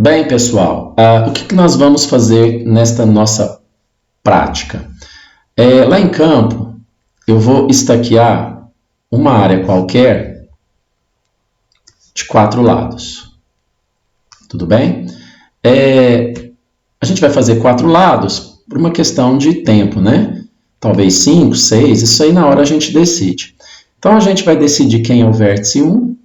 Bem, pessoal, o que nós vamos fazer nesta nossa prática? Lá em campo, eu vou estaquear uma área qualquer de 4 lados. Tudo bem? A gente vai fazer 4 lados por uma questão de tempo, né? Talvez 5, 6, isso aí na hora a gente decide. Então, a gente vai decidir quem é o vértice 1,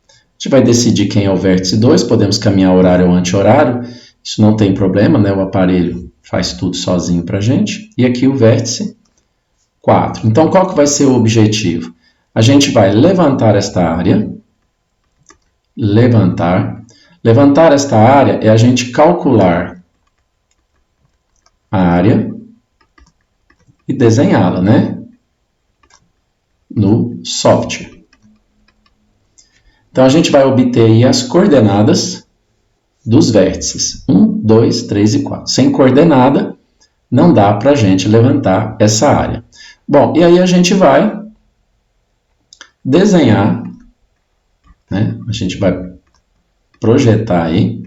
a gente vai decidir quem é o vértice 2, podemos caminhar horário ou anti-horário, isso não tem problema, né? O aparelho faz tudo sozinho para a gente. E aqui o vértice 4. Então, qual que vai ser o objetivo? A gente vai levantar esta área, levantar esta área é a gente calcular a área e desenhá-la, né? No software. Então, a gente vai obter aí as coordenadas dos vértices 1, 2, 3 e 4. Sem coordenada, não dá para a gente levantar essa área. Bom, e aí a gente vai desenhar, né? A gente vai projetar aí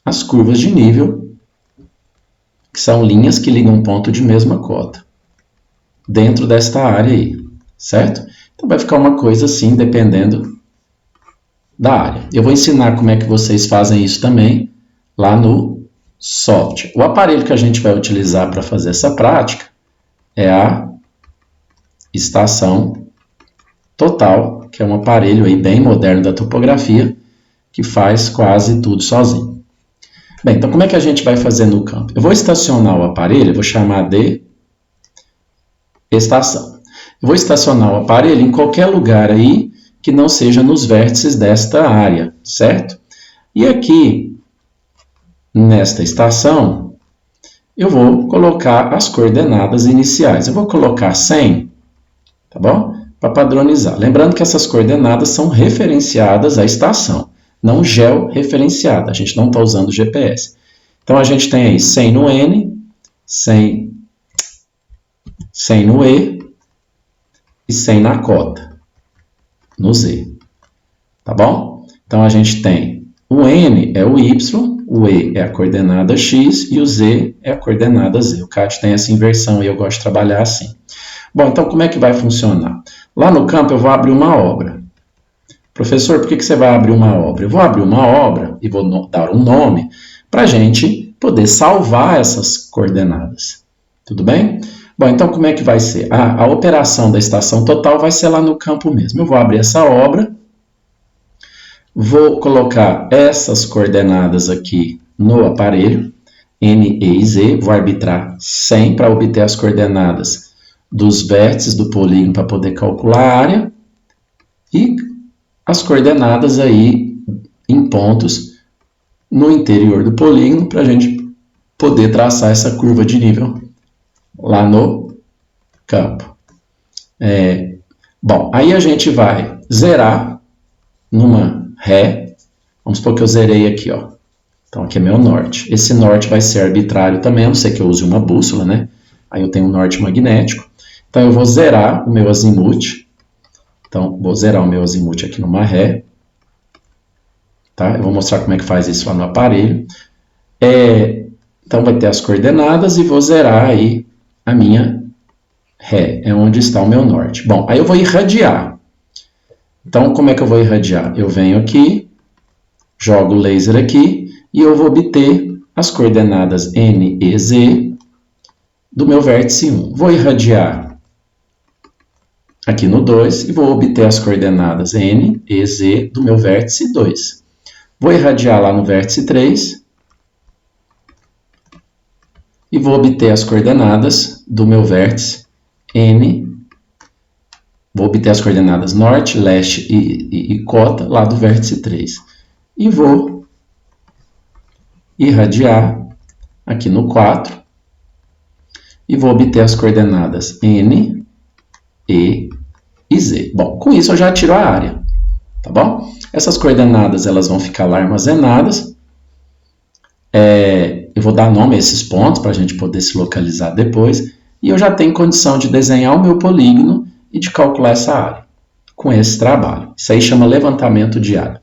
as curvas de nível, que são linhas que ligam um ponto de mesma cota, dentro desta área aí, certo? Então, vai ficar uma coisa assim, dependendo da área. Eu vou ensinar como é que vocês fazem isso também lá no software. O aparelho que a gente vai utilizar para fazer essa prática é a estação total, que é um aparelho aí bem moderno da topografia, que faz quase tudo sozinho. Bem, então como é que a gente vai fazer no campo? Eu vou estacionar o aparelho, eu vou chamar de estação. Eu vou estacionar o aparelho em qualquer lugar aí que não seja nos vértices desta área, certo? E aqui, nesta estação, eu vou colocar as coordenadas iniciais. Eu vou colocar 100, tá bom? Para padronizar. Lembrando que essas coordenadas são referenciadas à estação, não georreferenciada. A gente não está usando o GPS. Então, a gente tem aí 100 no N, 100 no E e 100 na cota, no Z. Tá bom? Então, a gente tem o N é o Y, o E é a coordenada X e o Z é a coordenada Z. O CAD tem essa inversão e eu gosto de trabalhar assim. Bom, então como é que vai funcionar? Lá no campo eu vou abrir uma obra. Professor, por que você vai abrir uma obra? Eu vou abrir uma obra e vou dar um nome para a gente poder salvar essas coordenadas. Tudo bem? Bom, então como é que vai ser? A operação da estação total vai ser lá no campo mesmo. Eu vou abrir essa obra, vou colocar essas coordenadas aqui no aparelho, N, E e Z, vou arbitrar 100 para obter as coordenadas dos vértices do polígono para poder calcular a área e as coordenadas aí em pontos no interior do polígono para a gente poder traçar essa curva de nível lá no campo. Bom, aí a gente vai zerar numa ré. Vamos supor que eu zerei aqui, ó. Então aqui é meu norte. Esse norte vai ser arbitrário também, a não ser que eu use uma bússola, né? Aí eu tenho um norte magnético. Então eu vou zerar o meu azimuth. Então vou zerar o meu azimuth aqui numa ré. Tá? Eu vou mostrar como é que faz isso lá no aparelho. Então vai ter as coordenadas e vou zerar aí a minha ré. É onde está o meu norte. Bom, aí eu vou irradiar. Então como é que eu vou irradiar? Eu venho aqui, jogo o laser aqui e eu vou obter as coordenadas N, E, Z do meu vértice 1. Vou irradiar aqui no 2 e vou obter as coordenadas N, E, Z do meu vértice 2. Vou irradiar lá no vértice 3 e vou obter as coordenadas do meu vértice N. Vou obter as coordenadas norte, leste e cota lá do vértice 3. E vou irradiar aqui no 4 e vou obter as coordenadas N, E e Z. Bom, com isso eu já tiro a área, tá bom? Essas coordenadas elas vão ficar lá armazenadas. Eu vou dar nome a esses pontos para a gente poder se localizar depois. E eu já tenho condição de desenhar o meu polígono e de calcular essa área com esse trabalho. Isso aí chama levantamento de área.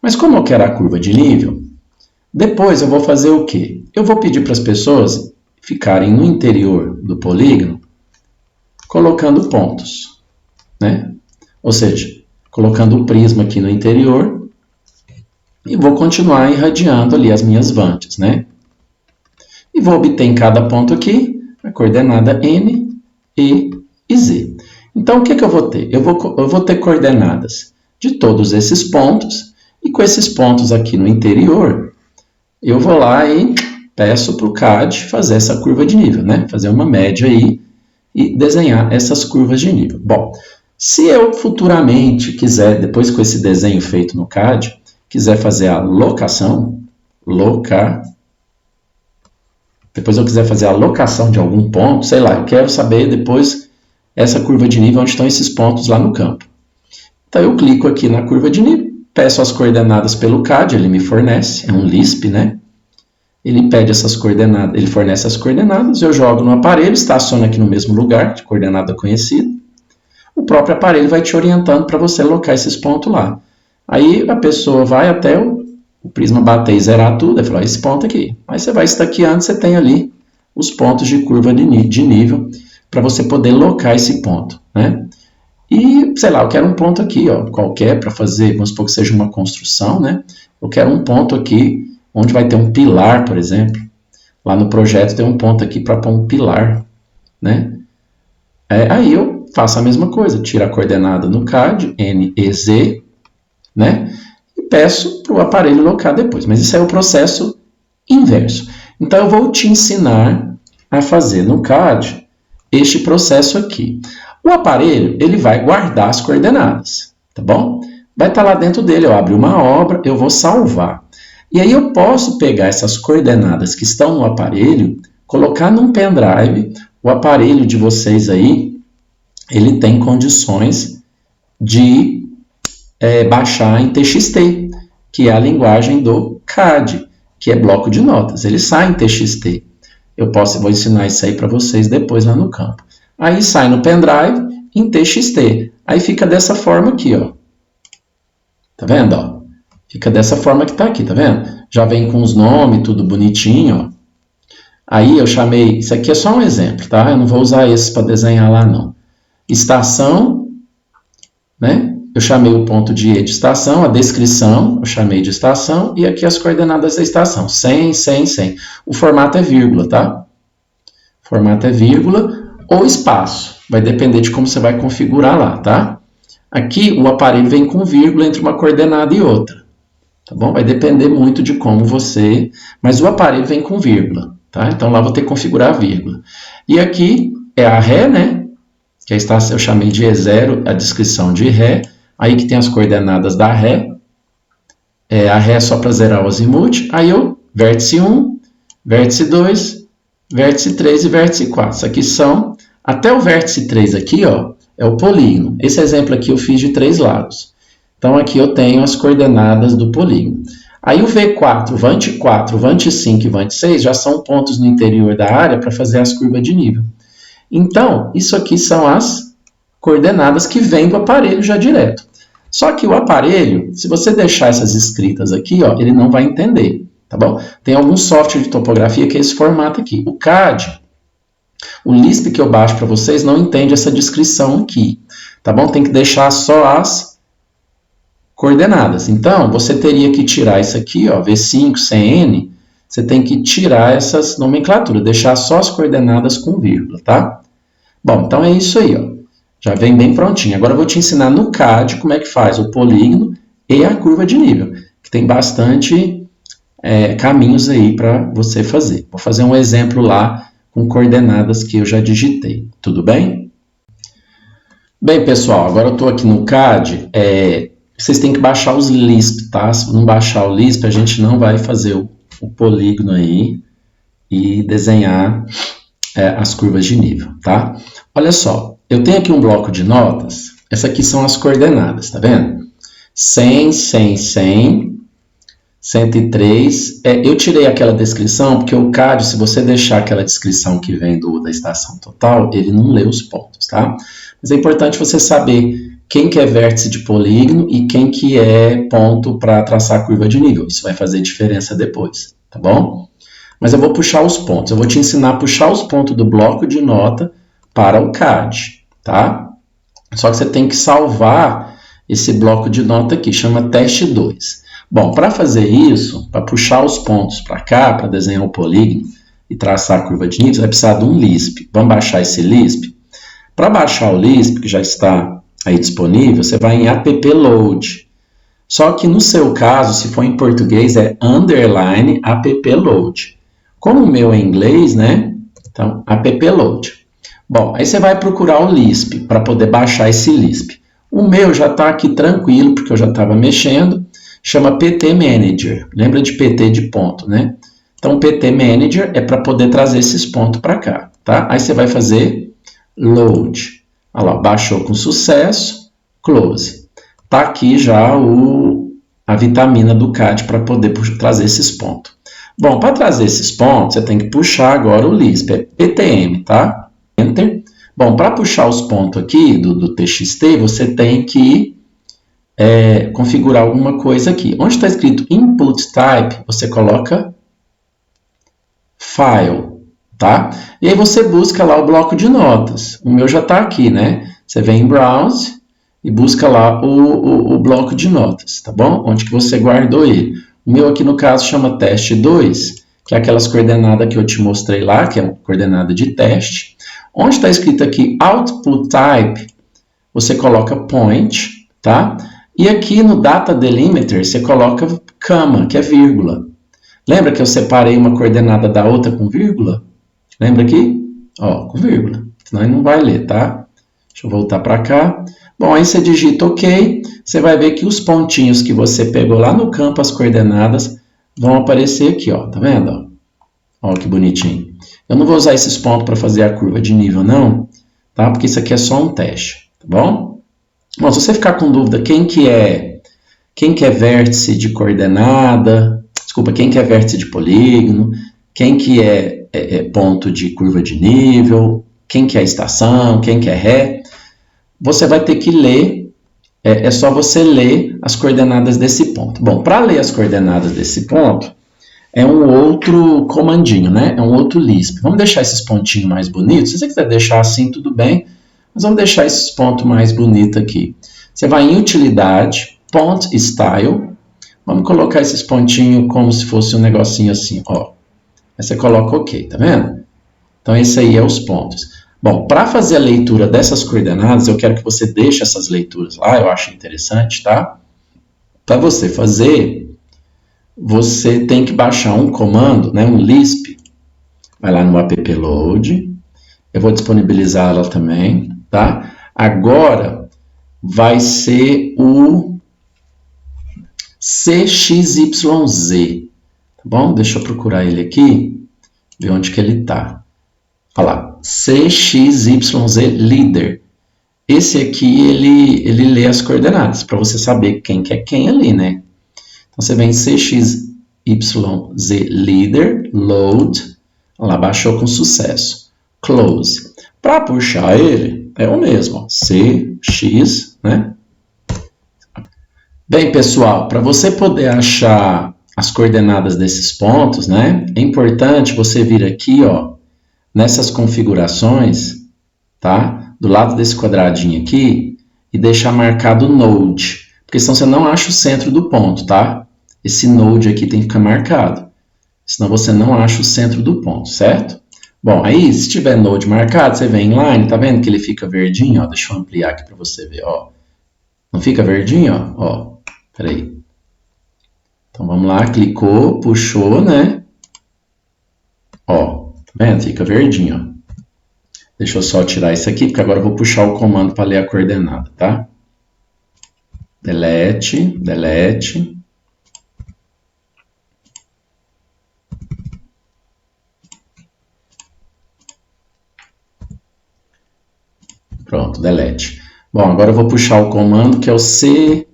Mas como eu quero a curva de nível, Depois eu vou fazer o quê? Eu vou pedir para as pessoas ficarem no interior do polígono colocando pontos, né? Ou seja, colocando o prisma aqui no interior e vou continuar irradiando ali as minhas vantes, né? E vou obter em cada ponto aqui a coordenada N, E e Z. Então, o que eu vou ter? Eu vou ter coordenadas de todos esses pontos, e com esses pontos aqui no interior, eu vou lá e peço para o CAD fazer essa curva de nível, né? Fazer uma média aí e desenhar essas curvas de nível. Bom, se eu futuramente quiser, depois com esse desenho feito no CAD, quiser fazer a locação, depois eu quiser fazer a locação de algum ponto, sei lá, eu quero saber depois essa curva de nível, onde estão esses pontos lá no campo. Então eu clico aqui na curva de nível, peço as coordenadas pelo CAD, ele me fornece, é um Lisp, né? Ele pede essas coordenadas, ele fornece as coordenadas, eu jogo no aparelho, estaciona aqui no mesmo lugar, de coordenada conhecida. O próprio aparelho vai te orientando para você alocar esses pontos lá. Aí a pessoa vai até o prisma bater e zerar tudo, vai falar, esse ponto aqui. Aí você vai estaqueando, você tem ali os pontos de curva de nível, para você poder locar esse ponto, né? E, sei lá, eu quero um ponto aqui, ó, qualquer, para fazer, vamos supor que seja uma construção, né? Eu quero um ponto aqui, onde vai ter um pilar, por exemplo. Lá no projeto tem um ponto aqui para pôr um pilar, né? Aí eu faço a mesma coisa, tiro a coordenada no CAD, N, E, Z, né? E peço para o aparelho locar depois. Mas isso é o processo inverso. Então, eu vou te ensinar a fazer no CAD este processo aqui. O aparelho, ele vai guardar as coordenadas, tá bom? Vai estar lá dentro dele, eu abro uma obra, eu vou salvar. E aí eu posso pegar essas coordenadas que estão no aparelho, colocar num pendrive. O aparelho de vocês aí, ele tem condições de baixar em TXT, que é a linguagem do CAD, que é bloco de notas. Ele sai em TXT. Vou ensinar isso aí para vocês depois lá no campo. Aí sai no pendrive em TXT. Aí fica dessa forma aqui, ó. Tá vendo, ó? Fica dessa forma que tá aqui, tá vendo? Já vem com os nomes, tudo bonitinho, ó. Aí eu chamei, isso aqui é só um exemplo, tá? Eu não vou usar esse para desenhar lá, não. Estação, né? Eu chamei o ponto de E de estação, a descrição, eu chamei de estação, e aqui as coordenadas da estação, 100, 100, 100. O formato é vírgula, tá? O formato é vírgula ou espaço, vai depender de como você vai configurar lá, tá? Aqui o aparelho vem com vírgula entre uma coordenada e outra, tá bom? Vai depender muito de como você... Mas o aparelho vem com vírgula, tá? Então lá vou ter que configurar a vírgula. E aqui é a ré, né? Que a estação eu chamei de E0, a descrição de ré. Aí que tem as coordenadas da ré. A ré é só para zerar o azimuth. Aí eu, vértice 1, vértice 2, vértice 3 e vértice 4. Isso aqui são... Até o vértice 3 aqui, ó, é o polígono. Esse exemplo aqui eu fiz de 3 lados. Então, aqui eu tenho as coordenadas do polígono. Aí o V4, Vante 4, Vante 5 e Vante 6 já são pontos no interior da área para fazer as curvas de nível. Então, isso aqui são as coordenadas que vêm do aparelho já direto. Só que o aparelho, se você deixar essas escritas aqui, ó, ele não vai entender, tá bom? Tem algum software de topografia que é esse formato aqui. O CAD, o Lisp que eu baixo para vocês, não entende essa descrição aqui, tá bom? Tem que deixar só as coordenadas. Então, você teria que tirar isso aqui, ó, V5, CN, você tem que tirar essas nomenclaturas, deixar só as coordenadas com vírgula, tá? Bom, então é isso aí, ó. Já vem bem prontinho. Agora eu vou te ensinar no CAD como é que faz o polígono e a curva de nível, que tem bastante caminhos aí para você fazer. Vou fazer um exemplo lá com coordenadas que eu já digitei. Tudo bem? Bem, pessoal, agora eu estou aqui no CAD. Vocês têm que baixar os Lisp, tá? Se não baixar o Lisp, a gente não vai fazer o polígono aí e desenhar as curvas de nível, tá? Olha só, eu tenho aqui um bloco de notas. Essas aqui são as coordenadas, tá vendo? 100, 100, 100, 103. Eu tirei aquela descrição porque o CAD, se você deixar aquela descrição que vem da estação total, ele não lê os pontos, tá? Mas é importante você saber quem que é vértice de polígono e quem que é ponto para traçar a curva de nível. Isso vai fazer diferença depois, tá bom? Mas eu vou puxar os pontos. Eu vou te ensinar a puxar os pontos do bloco de nota para o CAD, tá? Só que você tem que salvar esse bloco de nota aqui, chama teste 2. Bom, para fazer isso, para puxar os pontos para cá, para desenhar o polígono e traçar a curva de nível, você vai precisar de um Lisp. Vamos baixar esse Lisp? Para baixar o Lisp, que já está aí disponível, você vai em app load. Só que no seu caso, se for em português, é underline app load. Como o meu é em inglês, né? Então, app load. Bom, aí você vai procurar o Lisp para poder baixar esse Lisp. O meu já está aqui tranquilo, porque eu já estava mexendo. Chama PT Manager. Lembra de PT de ponto, né? Então, PT Manager é para poder trazer esses pontos para cá, tá? Aí você vai fazer load. Olha lá, baixou com sucesso, close. Tá aqui já a vitamina do CAD para poder trazer esses pontos. Bom, para trazer esses pontos, você tem que puxar agora o Lisp, é PTM, tá? Enter. Bom, para puxar os pontos aqui do TXT, você tem que configurar alguma coisa aqui. Onde está escrito Input Type, você coloca File, tá? E aí você busca lá o bloco de notas. O meu já está aqui, né? Você vem em Browse e busca lá o bloco de notas, tá bom? Onde que você guardou ele. O meu aqui no caso chama teste 2, que é aquelas coordenadas que eu te mostrei lá, que é uma coordenada de teste. Onde está escrito aqui Output Type, você coloca Point, tá? E aqui no Data Delimiter, você coloca comma, que é vírgula. Lembra que eu separei uma coordenada da outra com vírgula? Lembra aqui? Ó, com vírgula. Senão ele não vai ler, tá? Deixa eu voltar para cá. Bom, aí você digita OK. Você vai ver que os pontinhos que você pegou lá no campo, as coordenadas, vão aparecer aqui, ó. Tá vendo? Ó, que bonitinho. Eu não vou usar esses pontos para fazer a curva de nível, não, tá? Porque isso aqui é só um teste, tá bom? Bom, se você ficar com dúvida quem que é vértice de coordenada, desculpa, quem que é vértice de polígono, quem que é ponto de curva de nível, quem que é estação, quem que é ré, você vai ter que ler, é só você ler as coordenadas desse ponto. Bom, para ler as coordenadas desse ponto, é um outro comandinho, né? É um outro Lisp. Vamos deixar esses pontinhos mais bonitos. Se você quiser deixar assim, tudo bem. Mas vamos deixar esses pontos mais bonitos aqui. Você vai em Utilidade, Font Style. Vamos colocar esses pontinhos como se fosse um negocinho assim, ó. Aí você coloca OK, tá vendo? Então, esse aí é os pontos. Bom, para fazer a leitura dessas coordenadas, eu quero que você deixe essas leituras lá, eu acho interessante, tá? Para você fazer, você tem que baixar um comando, né, um Lisp. Vai lá no app load. Eu vou disponibilizar ela também, tá? Agora vai ser o CXYZ, tá bom? Deixa eu procurar ele aqui, ver onde que ele tá. Olha lá, CXYZ Leader. Esse aqui, ele lê as coordenadas, para você saber quem que é quem ali, né? Então, você vem em CXYZ Leader, Load, olha lá, baixou com sucesso. Close. Para puxar ele, é o mesmo, ó, CX, né? Bem, pessoal, para você poder achar as coordenadas desses pontos, né? É importante você vir aqui, ó, nessas configurações, tá? Do lado desse quadradinho aqui e deixar marcado Node, porque senão você não acha o centro do ponto, tá? Esse Node aqui tem que ficar marcado, senão você não acha o centro do ponto, certo? Bom, aí se tiver Node marcado, você vem em Line, tá vendo que ele fica verdinho, ó? Deixa eu ampliar aqui para você ver, ó. Não fica verdinho, ó? Ó, peraí. Então vamos lá, clicou, puxou, né? Ó. Tá vendo? Fica verdinho, ó. Deixa eu só tirar isso aqui, porque agora eu vou puxar o comando para ler a coordenada, tá? Delete, delete. Pronto, delete. Bom, agora eu vou puxar o comando que é o CXYZ,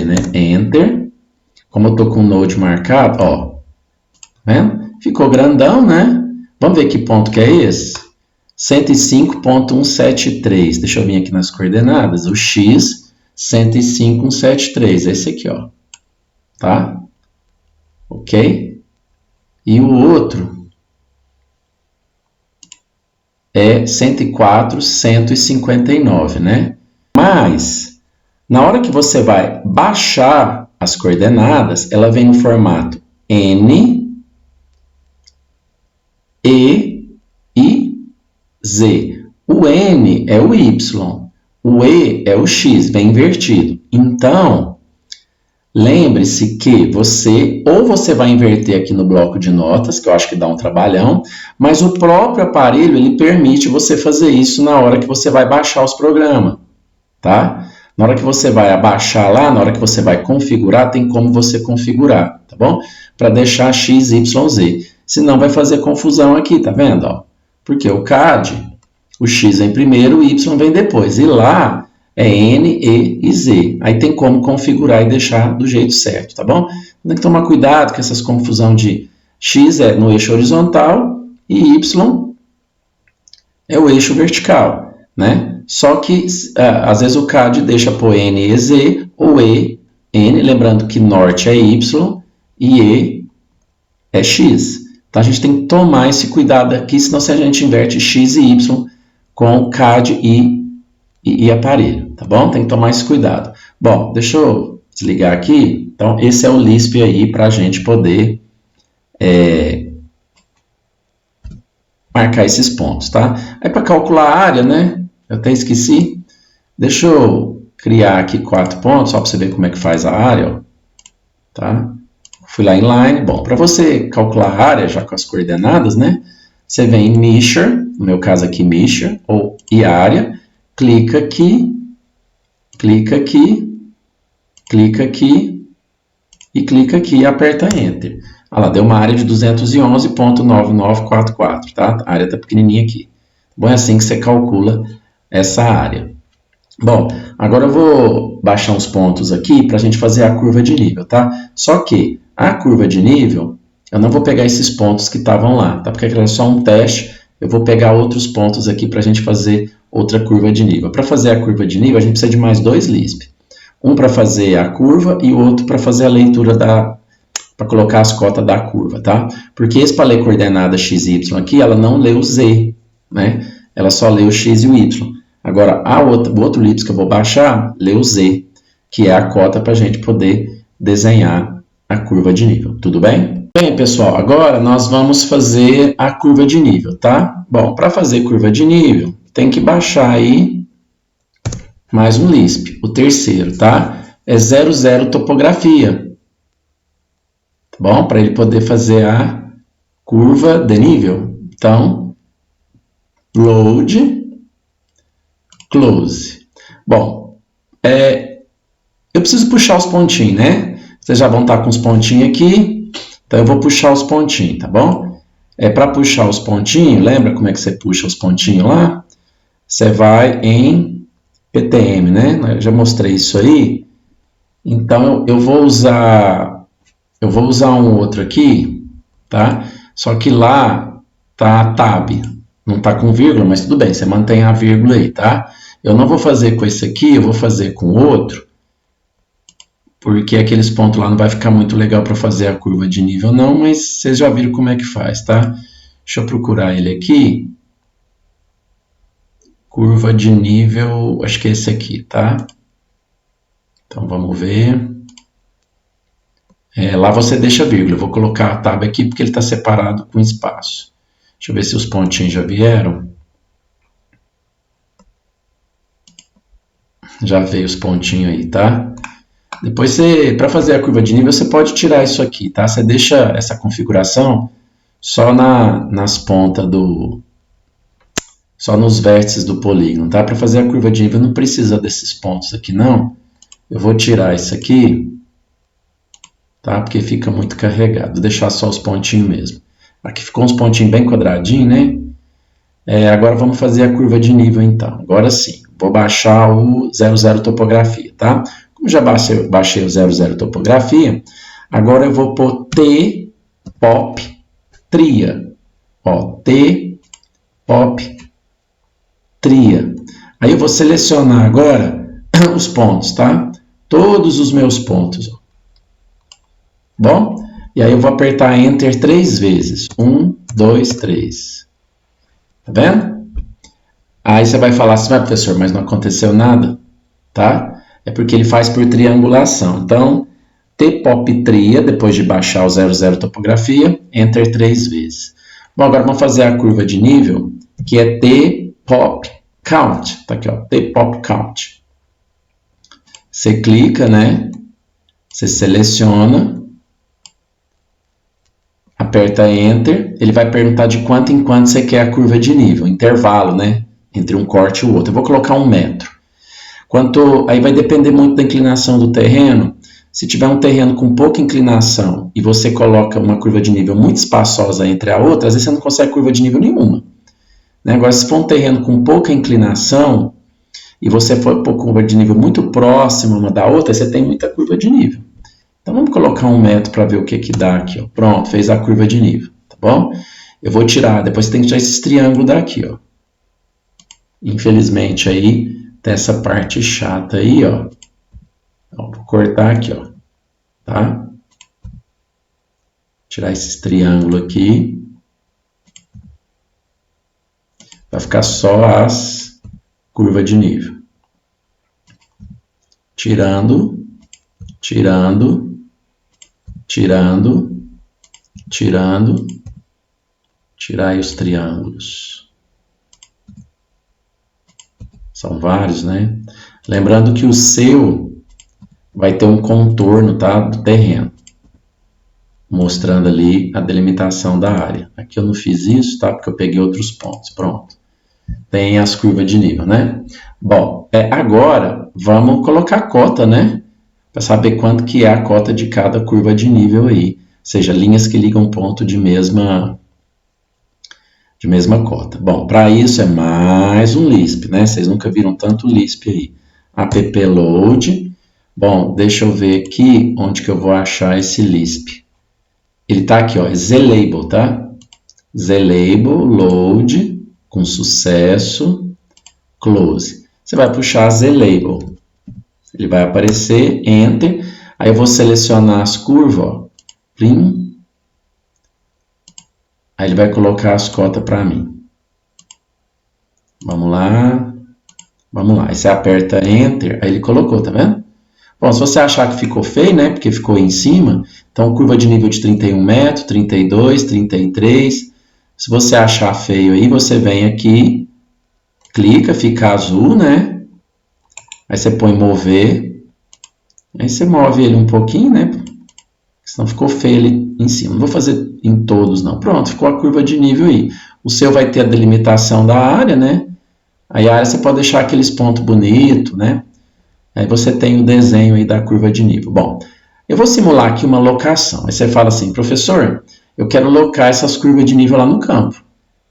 né? Enter. Como eu tô com o Node marcado, ó. Tá vendo? Ficou grandão, né? Vamos ver que ponto que é esse? 105.173. Deixa eu vir aqui nas coordenadas. O x, 105.173. Esse aqui, ó. Tá? Ok? E o outro é 104.159, né? Mas, na hora que você vai baixar as coordenadas, ela vem no formato N, E e Z. O N é o Y, o E é o X, vem invertido. Então, lembre-se que você vai inverter aqui no bloco de notas, que eu acho que dá um trabalhão, mas o próprio aparelho ele permite você fazer isso na hora que você vai baixar os programas, tá? Na hora que você vai abaixar lá, na hora que você vai configurar, tem como você configurar, tá bom? Para deixar x, y, z. Senão vai fazer confusão aqui, tá vendo? Ó? Porque o CAD, o x vem primeiro, o y vem depois. E lá é N, E e Z. Aí tem como configurar e deixar do jeito certo, tá bom? Tem que tomar cuidado com essas confusão de x é no eixo horizontal e y é o eixo vertical, né? Só que, às vezes, o CAD deixa por N, E, Z, ou E, N, lembrando que norte é Y e E é X. Então, a gente tem que tomar esse cuidado aqui, senão se a gente inverte X e Y com CAD e aparelho, tá bom? Tem que tomar esse cuidado. Bom, deixa eu desligar aqui. Então, esse é o Lisp aí para a gente poder marcar esses pontos, tá? Aí, para calcular a área, né? Eu até esqueci. Deixa eu criar aqui 4 pontos, só para você ver como é que faz a área, ó. Tá? Fui lá em line. Bom, para você calcular a área, já com as coordenadas, né? Você vem em measure, no meu caso aqui measure, ou e área, clica aqui, clica aqui, clica aqui e clica aqui e aperta Enter. Olha lá, deu uma área de 211.9944, tá? A área está pequenininha aqui. Bom, é assim que você calcula essa área. Bom, agora eu vou baixar uns pontos aqui para a gente fazer a curva de nível, tá? Só que a curva de nível, eu não vou pegar esses pontos que estavam lá, tá? Porque aquilo é só um teste, eu vou pegar outros pontos aqui para a gente fazer outra curva de nível. Para fazer a curva de nível, a gente precisa de mais 2 Lisp. Um para fazer a curva e o outro para fazer a leitura para colocar as cotas da curva, tá? Porque esse para ler coordenada x e y aqui, ela não lê o z, né? Ela só lê o x e o y. Agora, o outro Lisp que eu vou baixar, lê o z, que é a cota para a gente poder desenhar a curva de nível. Tudo bem? Bem, pessoal, agora nós vamos fazer a curva de nível, tá? Bom, para fazer curva de nível, tem que baixar aí mais um Lisp, o terceiro, tá? É 00 topografia. Tá bom? Para ele poder fazer a curva de nível. Então, load, close. Bom, eu preciso puxar os pontinhos, né? Vocês já vão estar com os pontinhos aqui. Então, eu vou puxar os pontinhos, tá bom? Para puxar os pontinhos, lembra como é que você puxa os pontinhos lá? Você vai em PTM, né? Eu já mostrei isso aí. Então, eu vou usar um outro aqui, tá? Só que lá tá tab, não tá com vírgula, mas tudo bem, você mantém a vírgula aí, tá? Eu não vou fazer com esse aqui, eu vou fazer com o outro, porque aqueles pontos lá não vai ficar muito legal para fazer a curva de nível não, mas vocês já viram como é que faz, tá? Deixa eu procurar ele aqui. Curva de nível, acho que é esse aqui, tá? Então vamos ver. Lá você deixa vírgula. Eu vou colocar a tab aqui porque ele está separado com espaço. Deixa eu ver se os pontinhos já vieram. Já veio os pontinhos aí, tá? Depois, para fazer a curva de nível, você pode tirar isso aqui, tá? Você deixa essa configuração só nas pontas só nos vértices do polígono, tá? Para fazer a curva de nível não precisa desses pontos aqui, não. Eu vou tirar isso aqui, tá? Porque fica muito carregado. Vou deixar só os pontinhos mesmo. Aqui ficou uns pontinhos bem quadradinhos, né? Agora vamos fazer a curva de nível, então. Agora sim, vou baixar o 00 topografia, tá? Como já baixei o 00 topografia, agora eu vou pôr T, pop, tria. Ó, T, pop, tria. Aí eu vou selecionar agora os pontos, tá? Todos os meus pontos. Bom? E aí eu vou apertar Enter 3 vezes. 1, 2, 3. Tá vendo? Aí você vai falar assim, professor, mas não aconteceu nada, tá? É porque ele faz por triangulação. Então, T-pop tria, depois de baixar o 00 topografia, Enter 3 vezes. Bom, agora vamos fazer a curva de nível, que é T-pop count. Tá aqui, ó, T-pop count. Você clica, né? Você seleciona, aperta Enter, ele vai perguntar de quanto em quanto você quer a curva de nível, intervalo, né? Entre um corte e o outro. Eu vou colocar 1 metro. Aí vai depender muito da inclinação do terreno. Se tiver um terreno com pouca inclinação e você coloca uma curva de nível muito espaçosa entre a outra, às vezes você não consegue curva de nível nenhuma. Né? Agora, se for um terreno com pouca inclinação e você for por curva de nível muito próxima uma da outra, você tem muita curva de nível. Então, vamos colocar 1 metro para ver o que dá aqui. Ó. Pronto, fez a curva de nível, tá bom? Eu vou tirar, depois você tem que tirar esses triângulos daqui, ó. Infelizmente, aí tem essa parte chata aí, ó. Vou cortar aqui, ó. Tá? Tirar esses triângulos aqui. Vai ficar só as curvas de nível. Tirando, tirando, tirando, tirando, tirar aí os triângulos. São vários, né? Lembrando que o seu vai ter um contorno, tá, do terreno, mostrando ali a delimitação da área. Aqui eu não fiz isso, tá, porque eu peguei outros pontos. Pronto. Tem as curvas de nível, né? Bom, agora vamos colocar a cota, né? Para saber quanto que é a cota de cada curva de nível aí. Ou seja, linhas que ligam ponto de mesma cota. Bom, para isso é mais um Lisp, né? Vocês nunca viram tanto Lisp aí. appload. Bom, deixa eu ver aqui onde que eu vou achar esse Lisp. Ele está aqui, ó, zlabel, tá? Zlabel, load, com sucesso, close. Você vai puxar zlabel. Ele vai aparecer, enter. Aí eu vou selecionar as curvas, ó. Plim. Aí ele vai colocar as cotas para mim. Vamos lá. Vamos lá. Aí você aperta enter, aí ele colocou, tá vendo? Bom, se você achar que ficou feio, né, porque ficou em cima, então curva de nível de 31 metros, 32, 33. Se você achar feio aí, você vem aqui, clica, fica azul, né? Aí você põe mover. Aí você move ele um pouquinho, né? Senão ficou feio ali em cima. Não vou fazer em todos, não. Pronto, ficou a curva de nível aí. O seu vai ter a delimitação da área, né? Aí a área você pode deixar aqueles pontos bonitos, né? Aí você tem o desenho aí da curva de nível. Bom, eu vou simular aqui uma locação. Aí você fala assim, professor, eu quero locar essas curvas de nível lá no campo.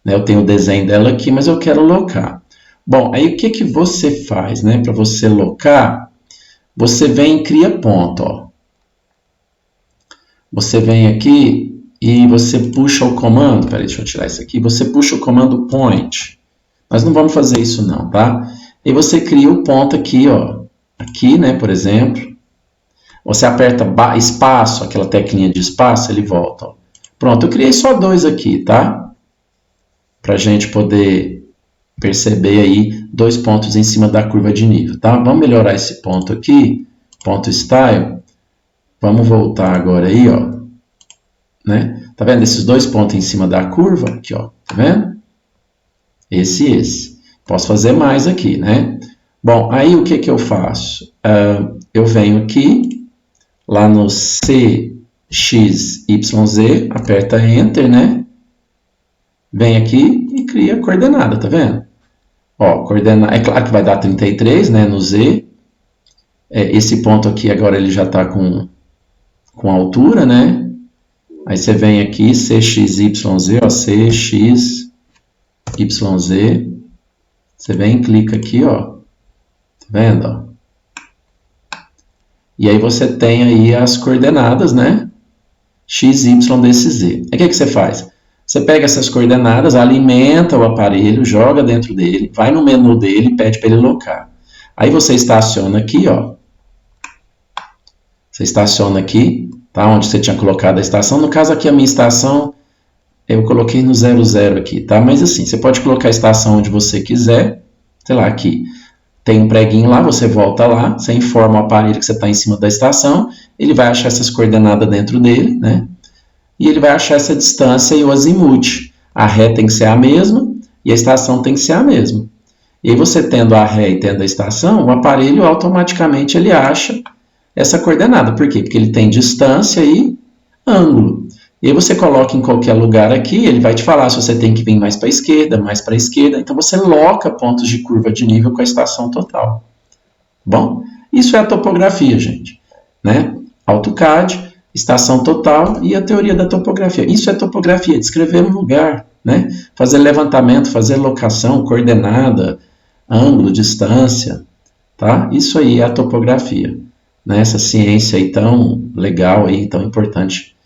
Eu tenho o desenho dela aqui, mas eu quero locar. Bom, aí o que que você faz, né? Para você locar, você vem e cria ponto, ó. Você vem aqui e você puxa o comando, peraí, deixa eu tirar isso aqui, você puxa o comando point. Nós não vamos fazer isso não, tá? E você cria o ponto aqui, ó. Aqui, né, por exemplo. Você aperta espaço, aquela teclinha de espaço, ele volta, ó. Pronto, eu criei só 2 aqui, tá? Pra gente poder perceber aí 2 pontos em cima da curva de nível, tá? Vamos melhorar esse ponto aqui, ponto style. Vamos voltar agora aí, ó. Né? Tá vendo esses 2 pontos em cima da curva? Aqui, ó. Tá vendo? Esse e esse. Posso fazer mais aqui, né? Bom, aí o que que eu faço? Eu venho aqui, lá no CXYZ, aperta Enter, né? Vem aqui e cria a coordenada, tá vendo? Ó, coordenada, é claro que vai dar 33, né, no Z. Esse ponto aqui agora ele já está com altura, né? Aí você vem aqui, CXYZ, ó, CXYZ. Você vem e clica aqui, ó. Tá vendo, ó? E aí você tem aí as coordenadas, né? X, Y desse Z. Aí o que que você faz? Você pega essas coordenadas, alimenta o aparelho, joga dentro dele, vai no menu dele e pede para ele locar. Aí você estaciona aqui, ó. Você estaciona aqui, tá? Onde você tinha colocado a estação. No caso aqui, a minha estação, eu coloquei no 00 aqui, tá? Mas assim, você pode colocar a estação onde você quiser. Sei lá, aqui. Tem um preguinho lá, você volta lá, você informa o aparelho que você está em cima da estação, ele vai achar essas coordenadas dentro dele, né? E ele vai achar essa distância e o azimuth. A ré tem que ser a mesma e a estação tem que ser a mesma. E aí você tendo a ré e tendo a estação, o aparelho automaticamente ele acha essa coordenada. Por quê? Porque ele tem distância e ângulo. E aí você coloca em qualquer lugar aqui, ele vai te falar se você tem que vir mais para a esquerda, mais para a esquerda. Então você loca pontos de curva de nível com a estação total. Bom, isso é a topografia, gente. Né? AutoCAD, estação total e a teoria da topografia. Isso é topografia, descrever um lugar, né? Fazer levantamento, fazer locação, coordenada, ângulo, distância, tá? Isso aí é a topografia, né? Essa ciência aí tão legal aí, tão importante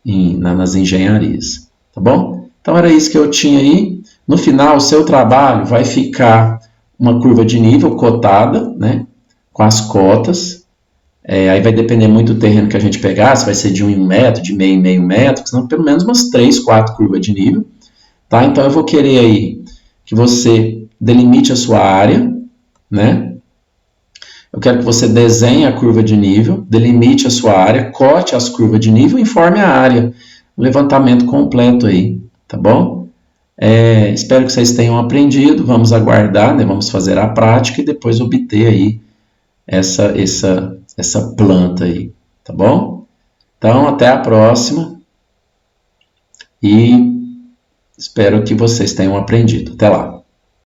nas engenharias, tá bom? Então era isso que eu tinha aí. No final, o seu trabalho vai ficar uma curva de nível cotada, né? Com as cotas. Aí vai depender muito do terreno que a gente pegar, se vai ser de 1 em 1 metro, de meio em meio metro, senão pelo menos umas 3, 4 curvas de nível. Tá? Então eu vou querer aí que você delimite a sua área, né? Eu quero que você desenhe a curva de nível, delimite a sua área, cote as curvas de nível e informe a área. Um levantamento completo aí, tá bom? Espero que vocês tenham aprendido, vamos aguardar, né? Vamos fazer a prática e depois obter aí essa planta aí, tá bom? Então, até a próxima e espero que vocês tenham aprendido. Até lá!